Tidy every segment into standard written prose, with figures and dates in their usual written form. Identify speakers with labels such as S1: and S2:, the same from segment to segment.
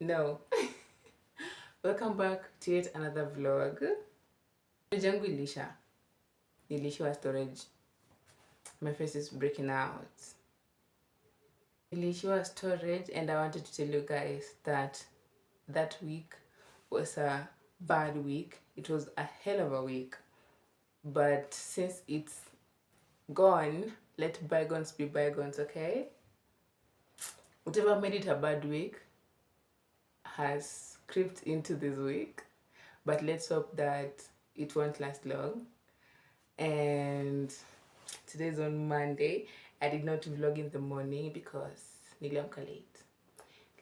S1: No. Welcome back to yet another vlog. Jangu ilisha storage. My face is breaking out. Ilisha storage, and I wanted to tell you guys that that week was a bad week. It was a hell of a week. But since it's gone, let bygones be bygones, okay? Whatever made it a bad week has crept into this week, but let's hope that it won't last long. And today's on Monday. I did not vlog in the morning because niliamka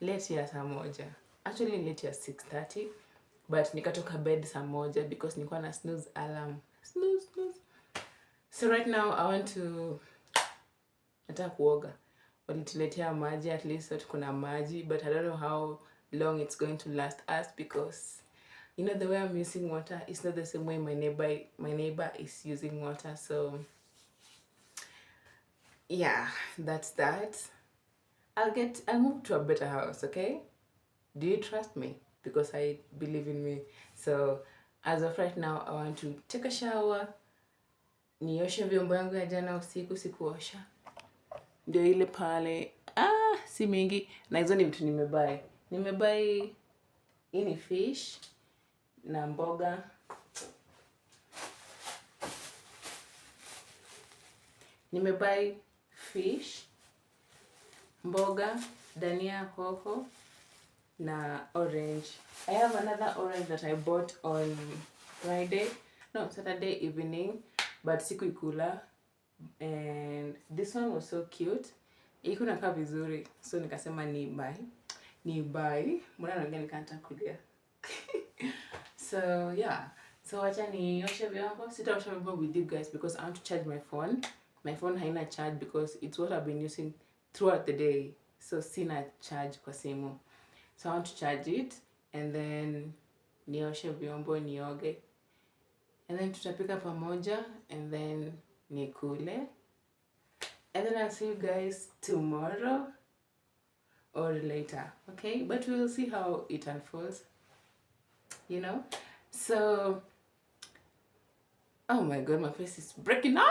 S1: late ya saa moja, actually late ya 6:30, but nikatoka bed saa moja because nilikuwa na snooze alarm. Snooze. So right now I want to nataka kuoga. Walituletea maji, at least that kuna maji, but I don't know how long it's going to last us because you know the way I'm using water is not the same way my neighbor is using water. So yeah, that's that. I'll move to a better house, okay? Do you trust me? Because I believe in me. So as of right now I want to take a shower. Nioshe vyombo yangu ya jana usiku sikuosha. Ndio ile pale. Si mingi. Na hizo ni vitu nimebuy. Nimebuy ini fish na mboga. Nimebuy fish, mboga, dania, hoho na orange. I have another orange that I bought on Saturday evening, but sikuikula. And this one was so cute. Iko nakaa vizuri. So nikasema ni buy. Mbona naongea nikanta kulia. So yeah. So wacha nioshe vyombo. Sitaosha vyombo with you guys because I want to charge my phone. My phone haina charge because it's what I've been using throughout the day. So sina charge kwa simu. So I want to charge it and then nioshe vyombo, nioge. And then tutapika pamoja and then nikule. And then I'll see you guys tomorrow or later, okay? But we'll see how it unfolds, you know? So, oh my god, my face is breaking out!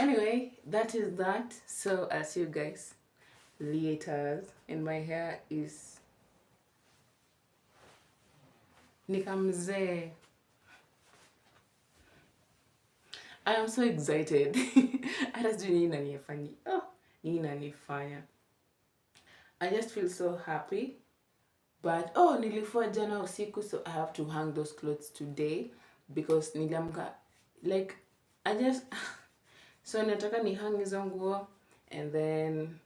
S1: Anyway, that is that. So I'll see you guys later. And my hair is nikamzee. I am so excited. Hata sijui nini inanifanya. Nini inanifanya. I just feel so happy. But nilifua jana usiku, so I have to hang those clothes today because niliamka like so nataka ni hang hizo nguo and then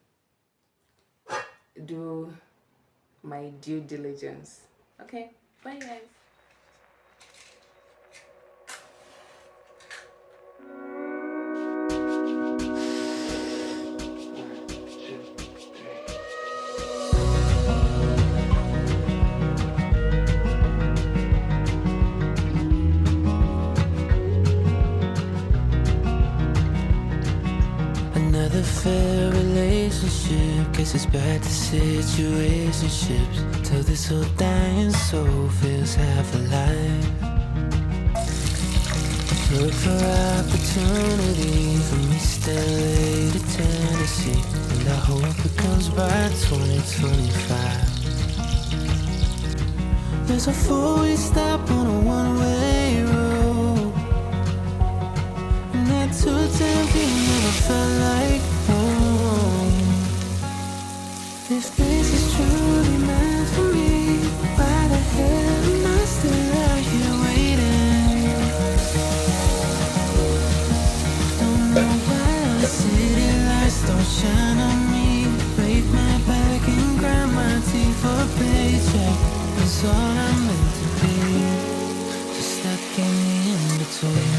S1: do my due diligence. Okay, bye guys.
S2: Another fair relationship, guess it's back to situationships. Till this whole dying soul feels half alive. Look for opportunity from East LA to Tennessee, and I hope it comes by 2025. There's a four-way stop on a one-way road, and that 210 never felt like home. This place is truly meant for me. Why the hell am I still out here waiting? Don't know why the city lights don't shine on me. Break my back and grind my teeth for a paycheck. That's all I'm meant to be, just stuck in the in-between.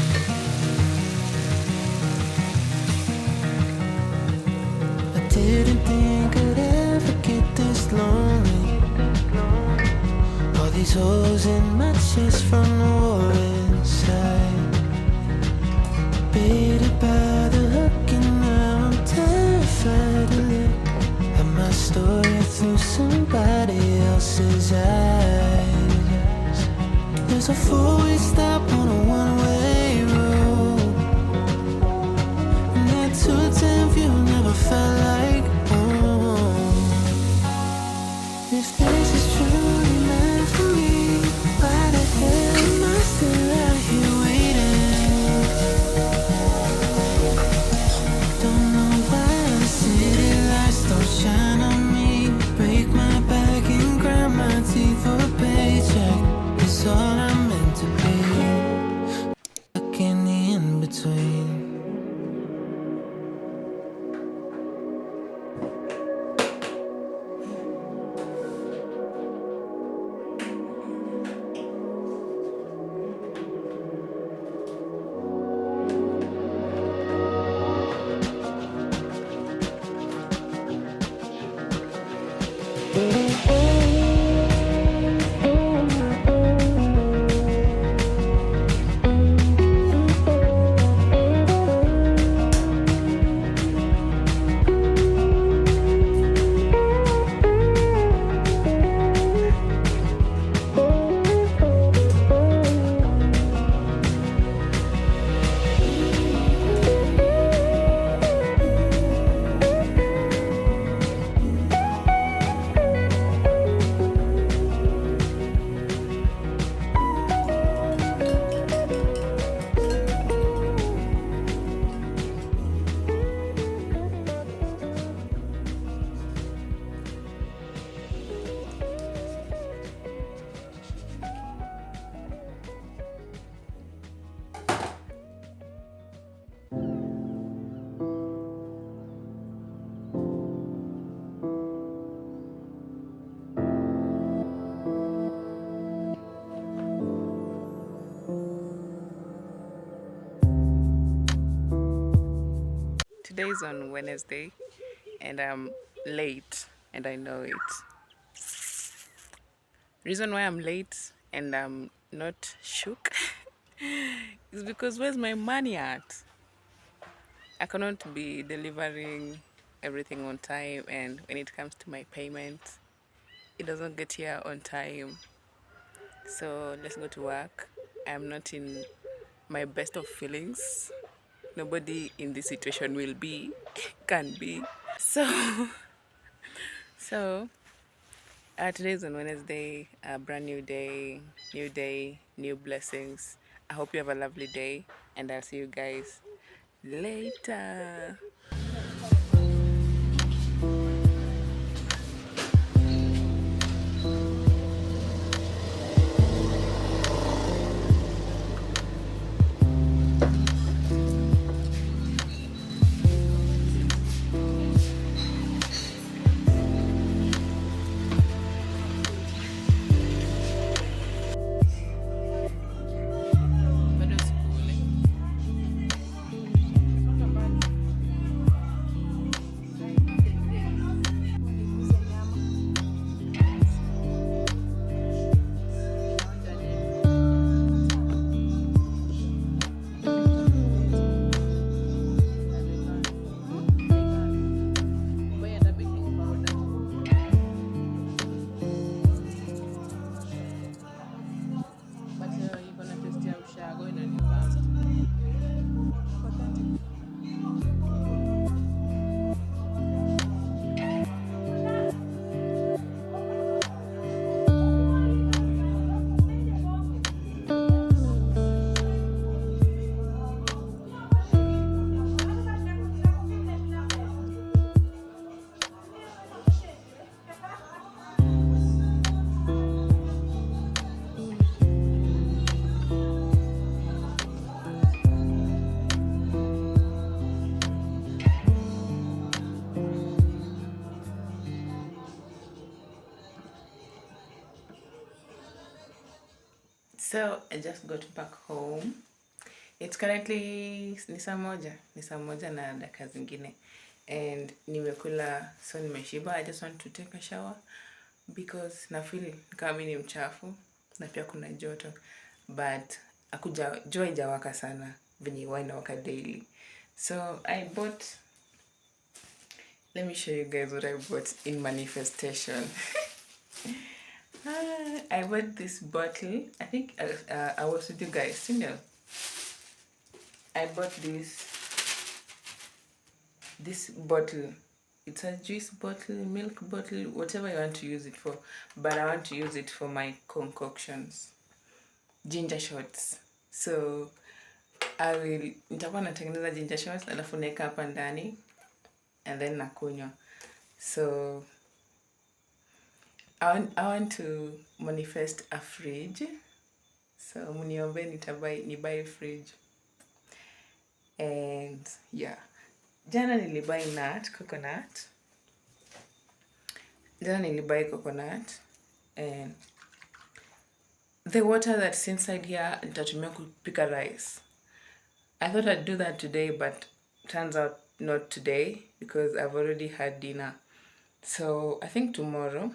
S2: Didn't think I'd ever get this lonely. All these holes in my chest from the war inside. Baited by the hook and now I'm terrified to look at my story through somebody else's eyes. There's a four-way stop on a one-way road, and that 210 view never felt like home. If this is truly meant for me, why the hell am I still out here waiting? Don't know why the city lights don't shine on me. Break my back and grind my teeth for a paycheck. It's all I'm meant to be. Stuck in the in-between.
S1: Today is on Wednesday and I'm late and I know it. Reason why I'm late and I'm not shook is because where's my money at? I cannot be delivering everything on time, and when it comes to my payment, it doesn't get here on time. So let's go to work. I'm not in my best of feelings. Nobody in this situation will be, can be. So, so today's on Wednesday, a brand new day, new blessings. I hope you have a lovely day, and I'll see you guys later. So I just got back home. It's currently ni saa moja na dakika zingine, and nimekula, so nimeshiba. I just want to take a shower because na feel kama mimi ni mchafu na pia kuna joto, but jua haijawaka sana venye huwa inawaka daily. So I bought Let me show you guys what I bought in manifestation. I bought this bottle. I think I was with you guys, you know. I bought this bottle. It's a juice bottle, milk bottle, whatever you want to use it for. But I want to use it for my concoctions, ginger shots. So nitakuwa natengeneza ginger shots alafu naeka hapa ndani and then nakunywa. So I want to manifest a fridge. So mniombe nibuy a fridge. And yeah. Jana nilibuy coconut. And the water that's inside here nitatumia kupika rice. I thought I'd do that today, but turns out not today because I've already had dinner. So I think tomorrow,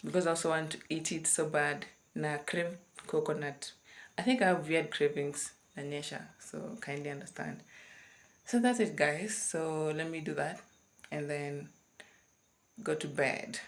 S1: because I also want to eat it so bad, na crave coconut. I think I have weird cravings, Nanyesha, so kindly understand. So that's it, guys. So let me do that and then go to bed.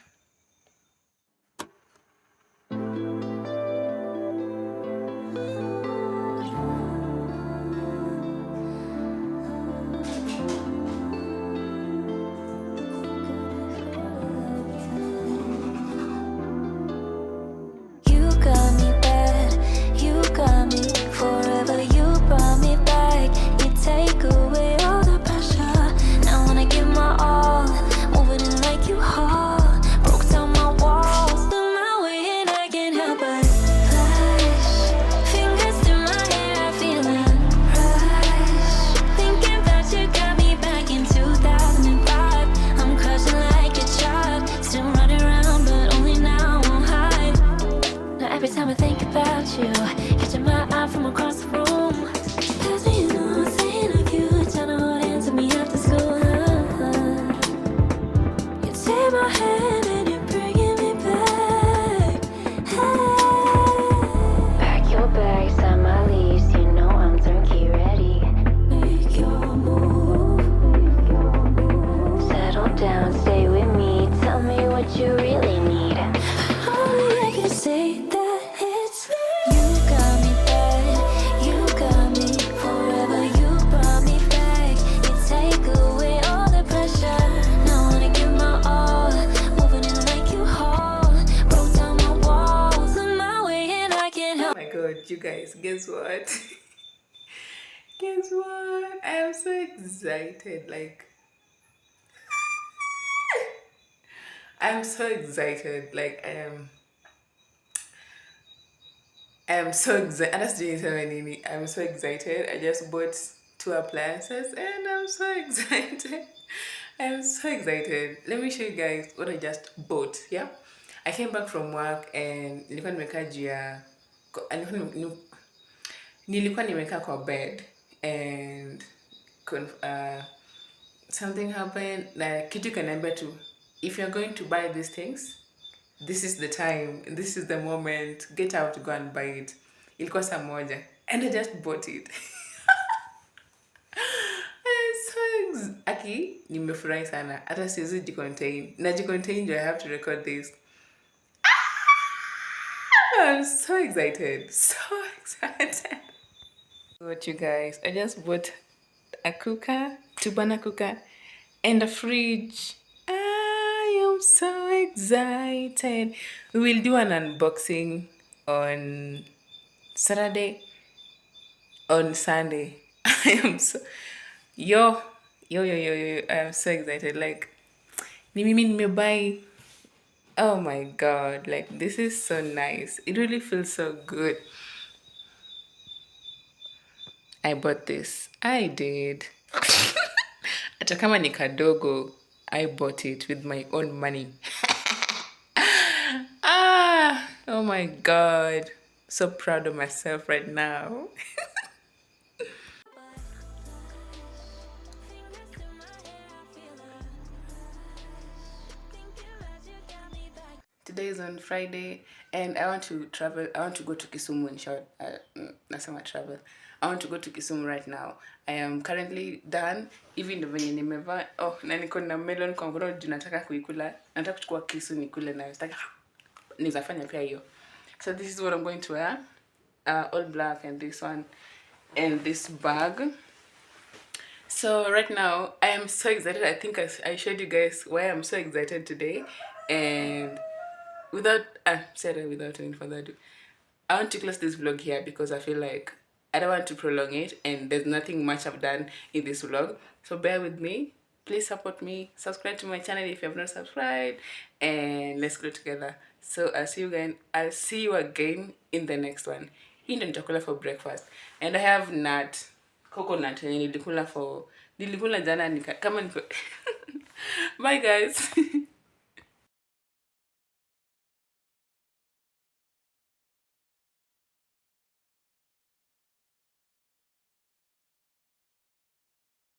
S1: You guys, guess what? Guess what? I am so excited. Like, I'm so excited. Like, I am so excited. I'm so excited. I just bought 2 appliances and I'm so excited. I'm so excited. Let me show you guys what I just bought. Yeah, I came back from work and nilikuwa nimekaa kwa bed and something happened. Like, kitu kaniambia tu, if you're going to buy these things, this is the time, this is the moment, get out, go and buy it. Ilikuwa saa moja and I just bought it. Aki, nimefurahi sana. Hata siwezi jicontain. Najicontain ndio I have to record this. I'm so excited. So excited. What you guys, I just bought a cooker, 2-burner cooker, and a fridge. I am so excited. We will do an unboxing on Saturday, on Sunday. I am so yo. I am so excited. Like, nimebay. Oh my god, like, this is so nice. It really feels so good. I bought this. I did. Hata kama ni kadogo, I bought it with my own money. Oh my god. So proud of myself right now. today is on Friday, and I want to travel. I want to go to Kisumu in short. Nasema travel. I want to go to Kisumu right now. I am currently done. Even the venye nimevaa. Oh, na niko na melon kwa mkono juu nataka kuikula. Nataka kuchukua kisu nikule nayo. Nizafanya pia hiyo. So this is what I'm going to wear. All black and this one. And this bag. So right now, I am so excited. I think I showed you guys why I'm so excited today. And without any further ado, I want to close this vlog here because I feel like I don't want to prolong it and there's nothing much I've done in this vlog. So bear with me. Please support me. Subscribe to my channel if you have not subscribed. And let's grow together. So I'll see you again in the next one. Hii ndio nitakula for breakfast. And I have coconut yenye nilikula jana kama niko. Bye guys.